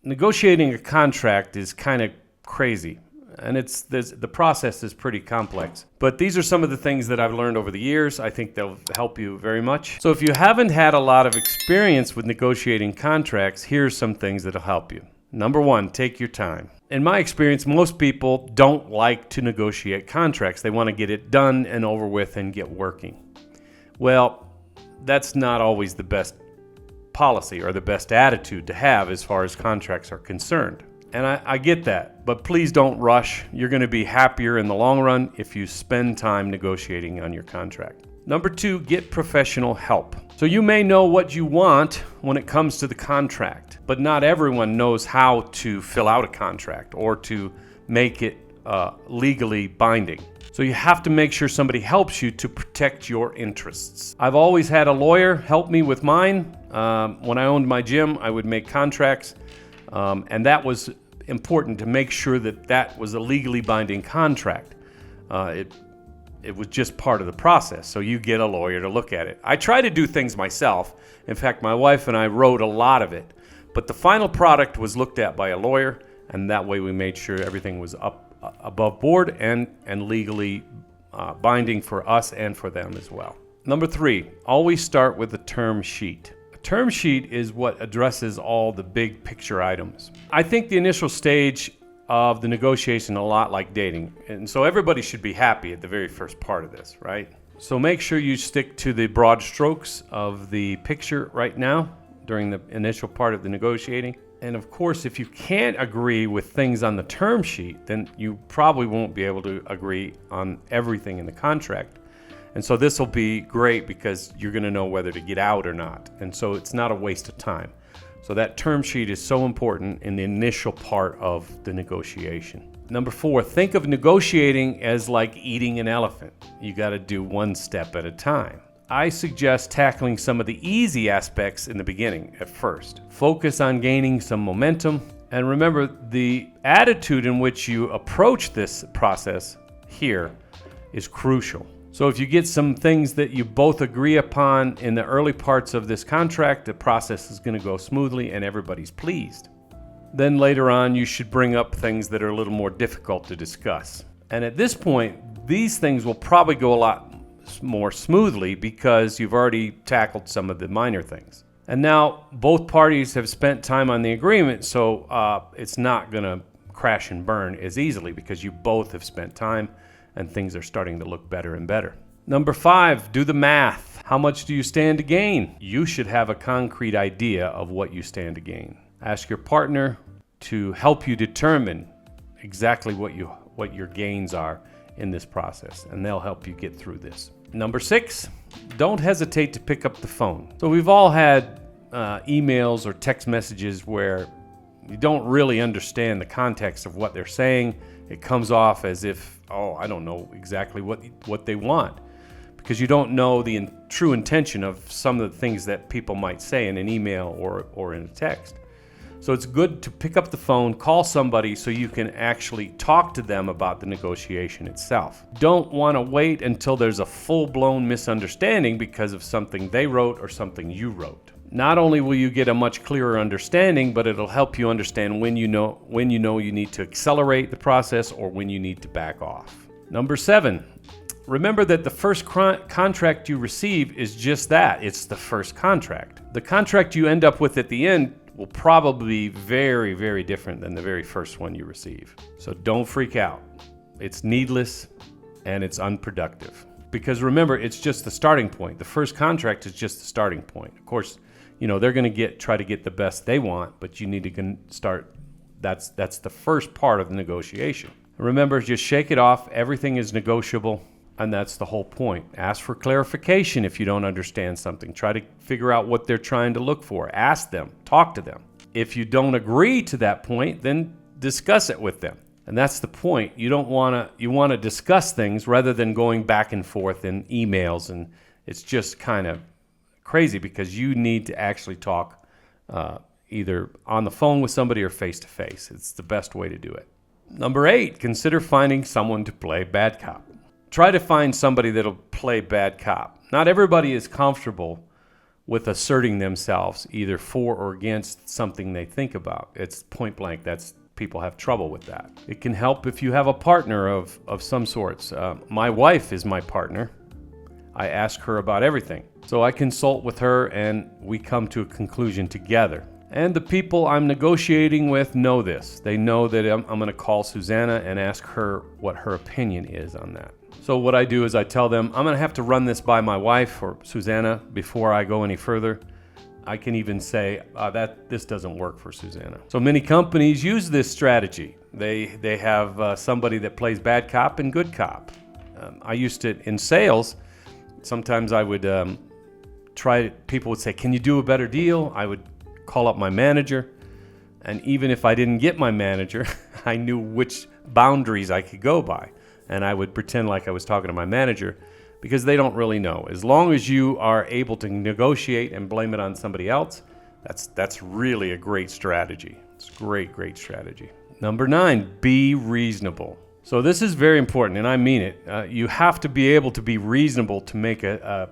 negotiating a contract is kind of crazy, and the process is pretty complex. But these are some of the things that I've learned over the years. I think they'll help you very much. So if you haven't had a lot of experience with negotiating contracts, here's some things that'll help you. Number one, take your time. In my experience, most people don't like to negotiate contracts. They want to get it done and over with and get working. Well, that's not always the best policy or the best attitude to have as far as contracts are concerned. And I get that, but please don't rush. You're going to be happier in the long run if you spend time negotiating on your contract. Number two, get professional help. So you may know what you want when it comes to the contract, but not everyone knows how to fill out a contract or to make it legally binding. So you have to make sure somebody helps you to protect your interests. I've always had a lawyer help me with mine. When I owned my gym, I would make contracts, and that was important to make sure that that was a legally binding contract. It was just part of the process, so you get a lawyer to look at it. I try to do things myself. In fact, my wife and I wrote a lot of it, but the final product was looked at by a lawyer, and that way we made sure everything was above board and legally binding for us and for them as well. Number three, always start with a term sheet. A term sheet is what addresses all the big picture items. I think the initial stage of the negotiation a lot like dating, and so everybody should be happy at the very first part of this, right? So make sure you stick to the broad strokes of the picture right now during the initial part of the negotiating. And of course, if you can't agree with things on the term sheet, then you probably won't be able to agree on everything in the contract. And so this will be great because you're going to know whether to get out or not. And so it's not a waste of time. So that term sheet is so important in the initial part of the negotiation. Number four, think of negotiating as like eating an elephant. You got to do one step at a time. I suggest tackling some of the easy aspects in the beginning at first. Focus on gaining some momentum. And remember, the attitude in which you approach this process here is crucial. So if you get some things that you both agree upon in the early parts of this contract, the process is going to go smoothly and everybody's pleased. Then later on, you should bring up things that are a little more difficult to discuss. And at this point, these things will probably go a lot more smoothly because you've already tackled some of the minor things. And now both parties have spent time on the agreement, so it's not going to crash and burn as easily because you both have spent time and things are starting to look better and better. Number five, do the math. How much do you stand to gain? You should have a concrete idea of what you stand to gain. Ask your partner to help you determine exactly what your gains are in this process, and they'll help you get through this. Number six, don't hesitate to pick up the phone. So we've all had emails or text messages where you don't really understand the context of what they're saying. It comes off as if, I don't know exactly what they want, because you don't know the true intention of some of the things that people might say in an email or in a text. So it's good to pick up the phone, call somebody so you can actually talk to them about the negotiation itself. Don't want to wait until there's a full-blown misunderstanding because of something they wrote or something you wrote. Not only will you get a much clearer understanding, but it'll help you understand when you know you need to accelerate the process or when you need to back off. Number seven, remember that the first contract you receive is just that. It's the first contract. The contract you end up with at the end will probably be very, very different than the very first one you receive. So don't freak out. It's needless and it's unproductive. Because remember, it's just the starting point. The first contract is just the starting point. Of course, they're going to try to get the best they want, but you need to start. That's the first part of the negotiation. Remember, just shake it off. Everything is negotiable, and that's the whole point. Ask for clarification if you don't understand something. Try to figure out what they're trying to look for. Ask them. Talk to them. If you don't agree to that point, then discuss it with them. And that's the point. You want to discuss things rather than going back and forth in emails, and it's just kind of crazy because you need to actually talk either on the phone with somebody or face to face. It's the best way to do it. Number eight, consider finding someone to play bad cop. Try to find somebody that'll play bad cop. Not everybody is comfortable with asserting themselves either for or against something they think about. It's point blank. People have trouble with that. It can help if you have a partner of some sorts. My wife is my partner. I ask her about everything. So I consult with her and we come to a conclusion together. And the people I'm negotiating with know this. They know that I'm going to call Susanna and ask her what her opinion is on that. So what I do is I tell them, I'm going to have to run this by my wife or Susanna before I go any further. I can even say that this doesn't work for Susanna. So many companies use this strategy. They have somebody that plays bad cop and good cop. I used to, in sales, sometimes I would people would say, can you do a better deal? I would call up my manager. And even if I didn't get my manager, I knew which boundaries I could go by. And I would pretend like I was talking to my manager because they don't really know. As long as you are able to negotiate and blame it on somebody else, that's really a great strategy. It's a great strategy. Number 9, be reasonable. So this is very important, and I mean it. You have to be able to be reasonable to make a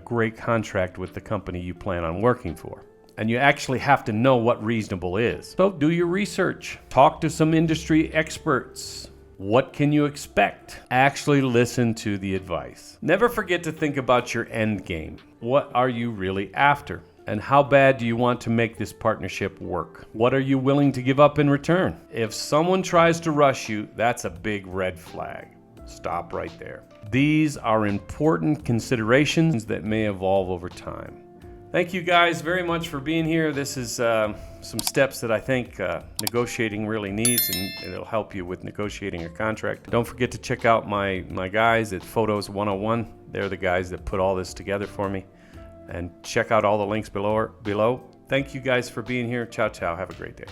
great contract with the company you plan on working for. And you actually have to know what reasonable is. So do your research. Talk to some industry experts. What can you expect? Actually listen to the advice. Never forget to think about your end game. What are you really after? And how bad do you want to make this partnership work? What are you willing to give up in return? If someone tries to rush you, that's a big red flag. Stop right there. These are important considerations that may evolve over time. Thank you guys very much for being here. This is some steps that I think negotiating really needs, and it'll help you with negotiating a contract. Don't forget to check out my guys at Photos 101. They're the guys that put all this together for me. And check out all the links below. Thank you guys for being here. Ciao, ciao. Have a great day.